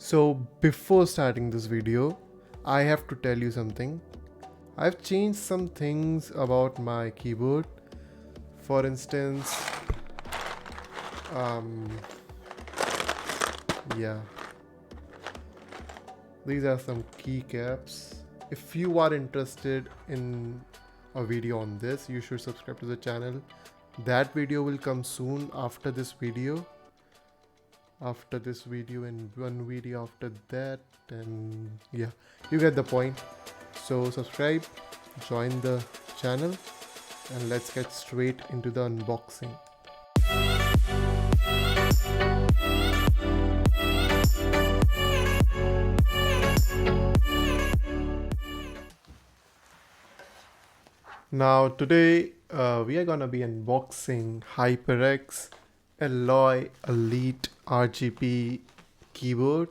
So before starting this video, I have to tell you something. I've changed some things about my keyboard. For instance, um, yeah, these are some keycaps. If you are interested in a video on this, you should subscribe to the channel. That video will come soon after this video. And one video after that, and yeah, you get the point. So subscribe, join the channel, and let's get straight into the unboxing. Now today we are gonna be unboxing HyperX Alloy Elite RGB keyboard.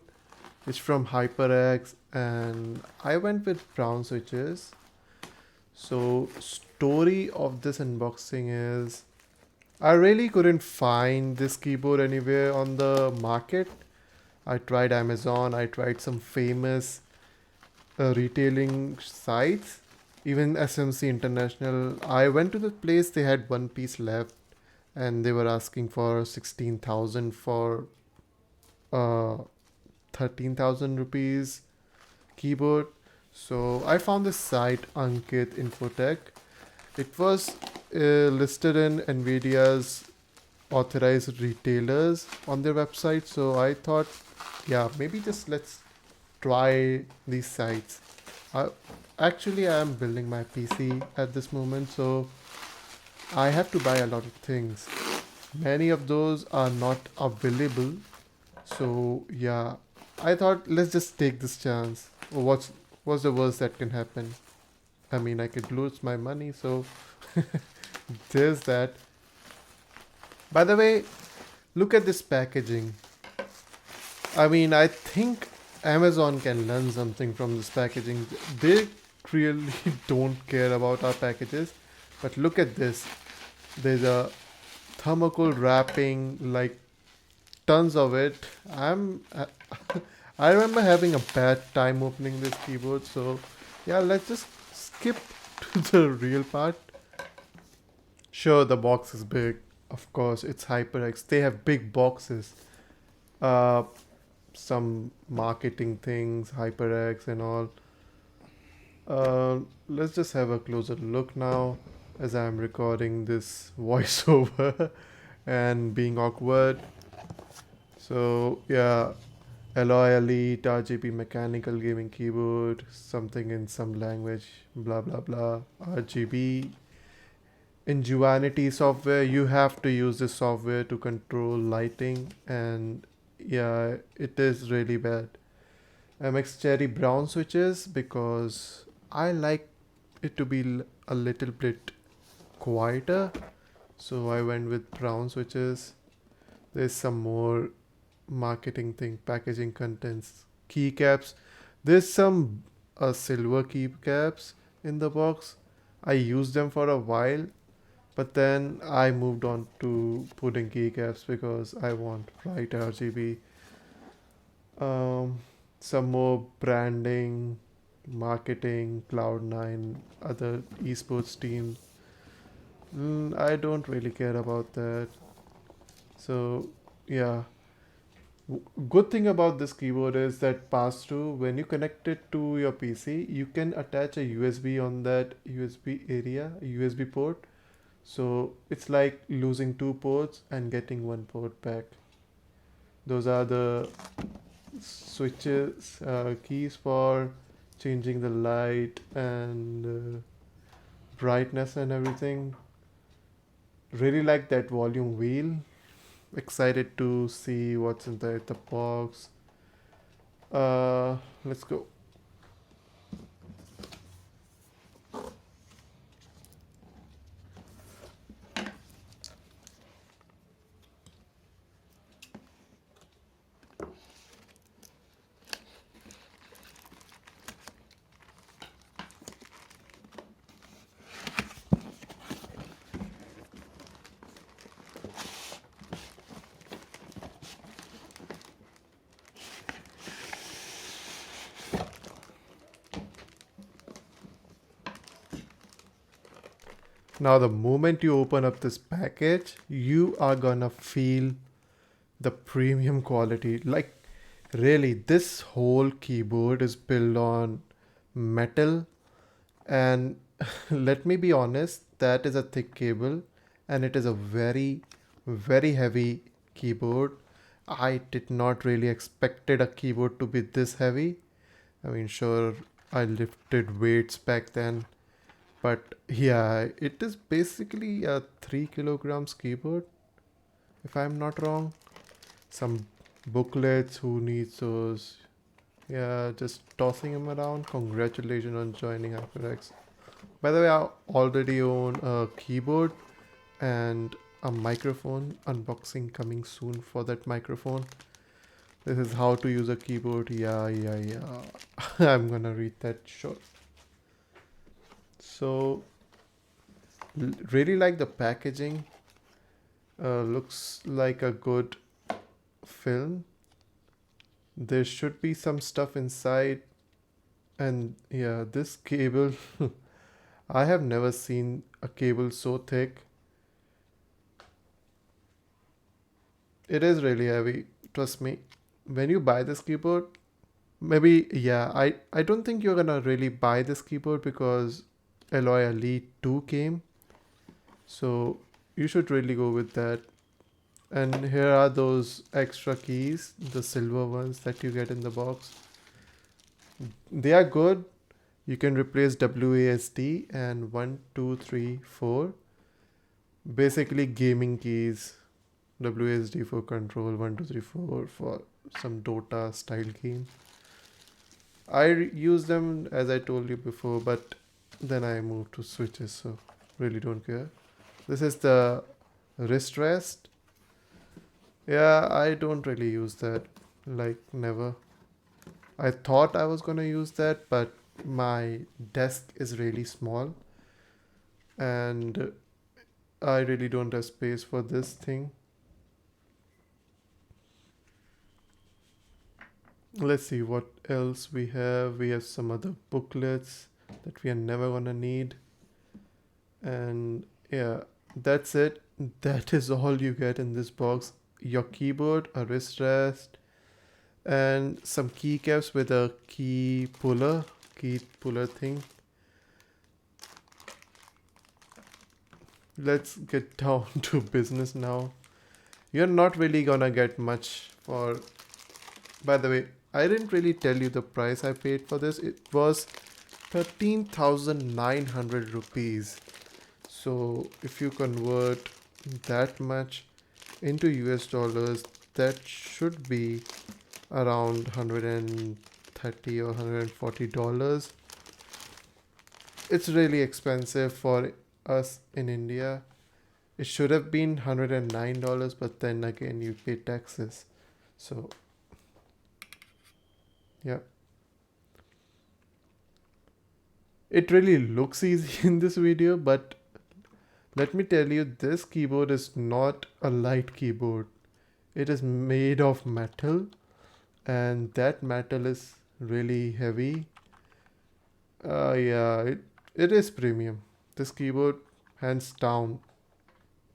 It's from HyperX and I went with brown switches. So story of this unboxing is I really couldn't find this keyboard anywhere on the market. I tried Amazon, I tried some famous retailing sites, even SMC International. I went to the place, they had one piece left and they were asking for 16,000 for 13,000 rupees keyboard. So I found this site Ankit Infotech. It was listed in Nvidia's authorized retailers on their website. So I thought, yeah, maybe just let's try these sites. I, Actually, I am building my PC at this moment, so I have to buy a lot of things. Many of those are not available. So yeah, I thought let's just take this chance. What's the worst that can happen? I mean, I could lose my money, so there's that. By the way, look at this packaging. I mean, I think Amazon can learn something from this packaging. They really don't care about our packages. But look at this. There's a thermocol wrapping, like tons of it. I remember having a bad time opening this keyboard. So yeah, let's just skip to the real part. Sure, the box is big. Of course, it's HyperX. They have big boxes. Uh, some marketing things, HyperX and all. Let's just have a closer look now as I'm recording this voiceover and being awkward. So yeah, Alloy Elite RGB mechanical gaming keyboard, something in some language, blah blah blah. RGB Ingenuity software. You have to use this software to control lighting, and yeah, it is really bad. MX Cherry brown switches because I like it to be a little bit quieter, so I went with brown switches. There's some more marketing thing, packaging contents, keycaps. There's some silver keycaps in the box. I used them for a while, but then I moved on to putting keycaps because I want bright RGB. Some more branding, marketing, Cloud9, other esports teams. I don't really care about that. So yeah, good thing about this keyboard is that pass through. When you connect it to your PC, you can attach a USB on that USB area, a USB port. So it's like losing two ports and getting one port back. Those are the switches, keys for changing the light and brightness and everything. Really like that volume wheel. Excited to see what's in the box. Let's go. Now, the moment you open up this package, you are gonna feel the premium quality. Like, really, this whole keyboard is built on metal, and let me be honest, that is a thick cable, and it is a very, very heavy keyboard. I did not really expected a keyboard to be this heavy. I mean, sure, I lifted weights back then, but yeah, it is basically a 3 kilograms keyboard, if I'm not wrong. Some booklets, who needs those? Yeah, just tossing them around. Congratulations on joining hyperx. By the way, I already own a keyboard and a microphone. Unboxing coming soon for that microphone. This is how to use a keyboard. Yeah. I'm gonna read that short. So, really like the packaging. Looks like a good film. There should be some stuff inside. And yeah, this cable, I have never seen a cable so thick. It is really heavy, trust me. When you buy this keyboard, maybe, yeah, I don't think you're gonna really buy this keyboard because Alloy Elite 2 came. So you should really go with that. And here are those extra keys, the silver ones that you get in the box. They are good. You can replace WASD and 1, 2, 3, 4. Basically gaming keys. WASD for control, 1, 2, 3, 4 for some Dota style game. I use them as I told you before, but then I moved to switches, so really don't care. This is the wrist rest. Yeah, I don't really use that, like never. I thought I was gonna use that, but my desk is really small and I really don't have space for this thing. Let's see what else we have. We have some other booklets that we are never gonna need. And yeah, that's it. That is all you get in this box. Your keyboard, a wrist rest, and some keycaps with a key puller thing. Let's get down to business now. You're not really gonna get much for. By the way, I didn't really tell you the price I paid for this. It was 13,900 rupees. So if you convert that much into US dollars, that should be around 130 or $140. It's really expensive for us in India. It should have been $109, but then again you pay taxes. So yeah. It really looks easy in this video, but let me tell you, this keyboard is not a light keyboard. It is made of metal, and that metal is really heavy. Yeah, it is premium. This keyboard, hands down,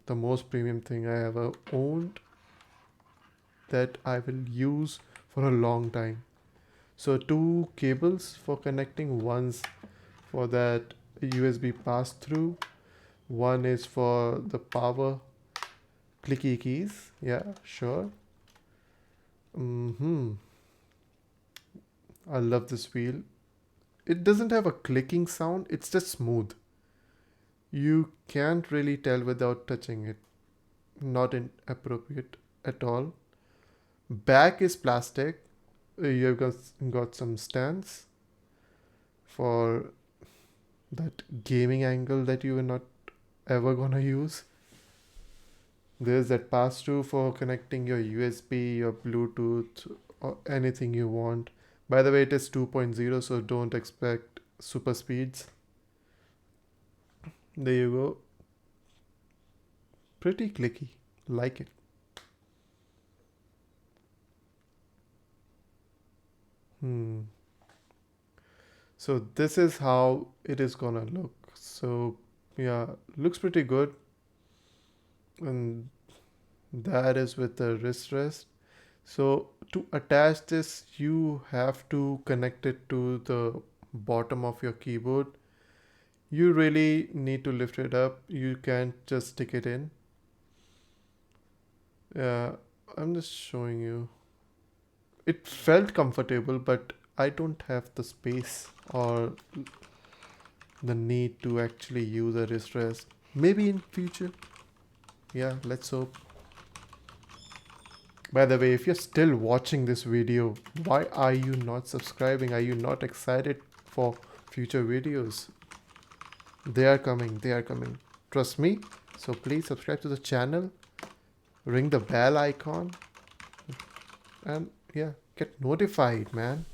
the most premium thing I ever owned that I will use for a long time. So two cables for connecting, one's for that USB pass through, one is for the power clicky keys. Yeah, sure. I love this wheel. It doesn't have a clicking sound, it's just smooth. You can't really tell without touching it. Not inappropriate at all. Back is plastic. You've got some stands for that gaming angle that you are not ever gonna use. There's that pass through for connecting your USB, your Bluetooth, or anything you want. By the way, it is 2.0, so don't expect super speeds. There you go. Pretty clicky. Like it. Hmm. So this is how it is gonna look. So Yeah, looks pretty good. And that is with the wrist rest. So to attach this, you have to connect it to the bottom of your keyboard. You really need to lift it up. You can't just stick it in. Yeah, I'm just showing you. It felt comfortable, but I don't have the space or the need to actually use a wrist rest. Maybe in future. Yeah, let's hope. By the way, if you're still watching this video, why are you not subscribing? Are you not excited for future videos? They are coming, they are coming. Trust me. So please subscribe to the channel, ring the bell icon, and yeah, get notified, man.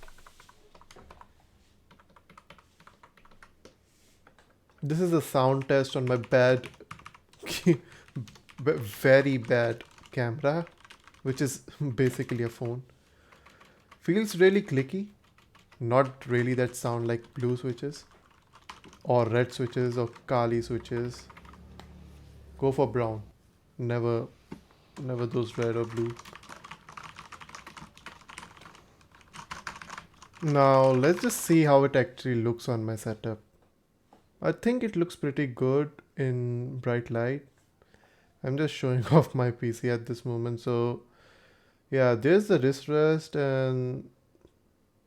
This is a sound test on my bad, very bad camera, which is basically a phone. Feels really clicky. Not really that sound like blue switches or red switches or Kali switches. Go for brown. Never, never those red or blue. Now let's just see how it actually looks on my setup. I think it looks pretty good in bright light. I'm just showing off my PC at this moment. So yeah, there's the wrist rest and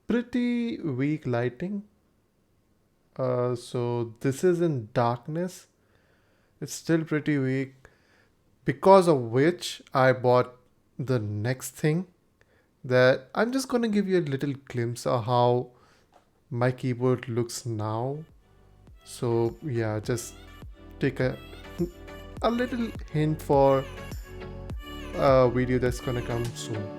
pretty weak lighting. So this is in darkness. It's still pretty weak. Because of which I bought the next thing that I'm just gonna give you a little glimpse of how my keyboard looks now. So yeah, just take a little hint for a video that's gonna come soon.